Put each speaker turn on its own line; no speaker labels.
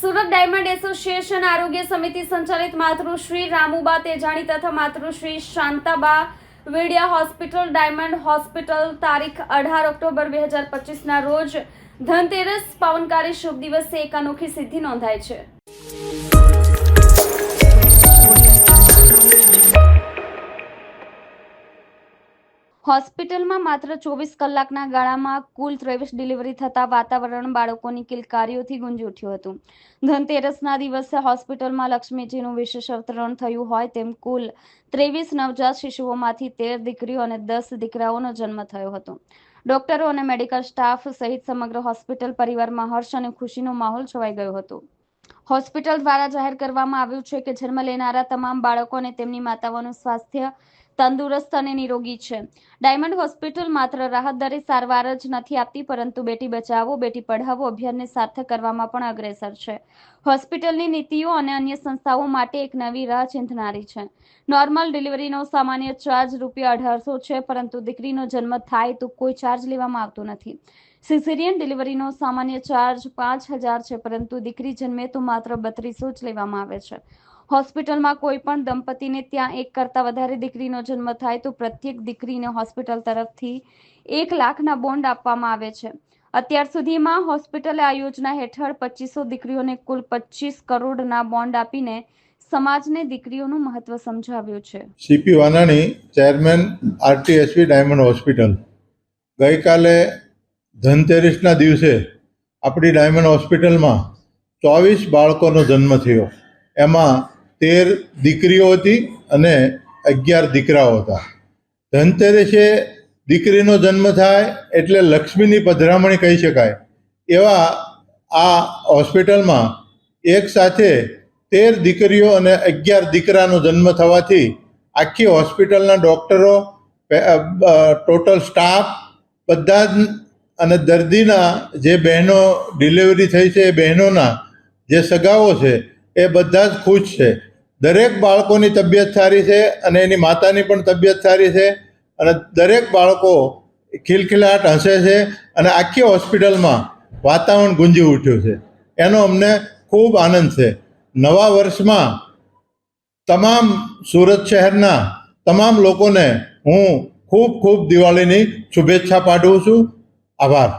Surat diamond association આરોગ્ય સમિતિ સંચાલિત માતૃશ્રી રામુબા તેજાણી તથા માતૃશ્રી શાંતાબા વેડિયા હોસ્પિટલ ડાયમંડ હોસ્પિટલ તારીખ 18 ઓક્ટોબર 2025ના રોજ ધનતેરસ પાવનકારી શુભ દિવસે એક અનોખી સિદ્ધિ નોંધાઈ છે। હોસ્પિટલમાં માત્ર 24 કલાકના ગાળામાં કુલ 23 ડિલિવરી થતા વાતાવરણ બાળકોની કિલકારીઓથી ગુંજી ઉઠ્યું હતું। ધનતેરસના દિવસે હોસ્પિટલમાં લક્ષ્મીજીનું વિશેષ અવતરણ થયું હોય તેમ કુલ 23 નવજાત શિશુઓમાંથી 13 દીકરીઓ અને 10 દીકરાઓનો જન્મ થયો હતો। ડોક્ટરો અને મેડિકલ સ્ટાફ સહિત સમગ્ર હોસ્પિટલ પરિવારમાં હર્ષ અને ખુશીનો માહોલ છવાઈ ગયો હતો। હોસ્પિટલ દ્વારા જાહેર કરવામાં આવ્યું છે કે જન્મ લેનારા તમામ બાળકો અને તેમની માતાઓનું સ્વાસ્થ્ય તંદુરસ્ત અને નિરોગી છે। ડાયમંડ હોસ્પિટલ માત્ર રાહત દરે સારવાર જ નથી આપતી, પરંતુ બેટી બચાવો બેટી પઢાવો અભિયાનને સાર્થક કરવામાં પણ અગ્રેસર છે। હોસ્પિટલની નીતિઓ અને અન્ય સંસ્થાઓ માટે એક નવી રાહ ચિંધનારી છે। નોર્મલ ડિલિવરીનો સામાન્ય ચાર્જ ₹1800 છે, પરંતુ દીકરીનો જન્મ થાય તો કોઈ ચાર્જ લેવામાં આવતો નથી। સિઝેરિયન ડિલિવરીનો સામાન્ય ચાર્જ 5000 છે, પરંતુ દીકરી જન્મે તો માત્ર 3200 જ લેવામાં આવે છે। હોસ્પિટલમાં કોઈ પણ દંપતીને ત્યાં એક કરતાં વધારે દીકરીનો જન્મ થાય તો પ્રત્યેક દીકરીને હોસ્પિટલ તરફથી 1 લાખના બોન્ડ આપવામાં આવે છે। અત્યાર સુધીમાં હોસ્પિટલે આ યોજના હેઠળ 2500 દીકરીઓને કુલ 25 કરોડના બોન્ડ આપીને સમાજને દીકરીઓનું મહત્વ સમજાવ્યું છે।
CP Vanani, chairman RTSV diamond hospital. ગઈકાલે ધનતેરસના દિવસે આપણી ડાયમંડ હોસ્પિટલમાં 24 બાળકોનો જન્મ થયો। એમાં 13 દીકરીઓ હતી અને 11 દીકરાઓ હતા। ધનતેરસે દીકરીનો જન્મ થાય એટલે લક્ષ્મીની પધરામણી કહી શકાય એવા આ હોસ્પિટલમાં એક સાથે 13 દીકરીઓ અને 11 દીકરાનો જન્મ થવાથી આખી હોસ્પિટલના ડૉક્ટરો, ટોટલ સ્ટાફ બધા જ અને દર્દીના જે બહેનો ડિલિવરી થઈ છે એ બહેનોના જે સગાઓ છે એ બધા જ ખુશ છે। દરેક બાળકોની તબિયત સારી છે અને એની માતાની પણ તબિયત સારી છે અને દરેક બાળકો ખિલખિલાટ હસે છે અને આખી હોસ્પિટલમાં વાતાવરણ ગુંજી ઉઠ્યું છે। એનો અમને ખૂબ આનંદ છે। નવા વર્ષમાં તમામ સુરત શહેરના તમામ લોકોને હું ખૂબ દિવાળીની શુભેચ્છા પાઠવું છું। આભાર।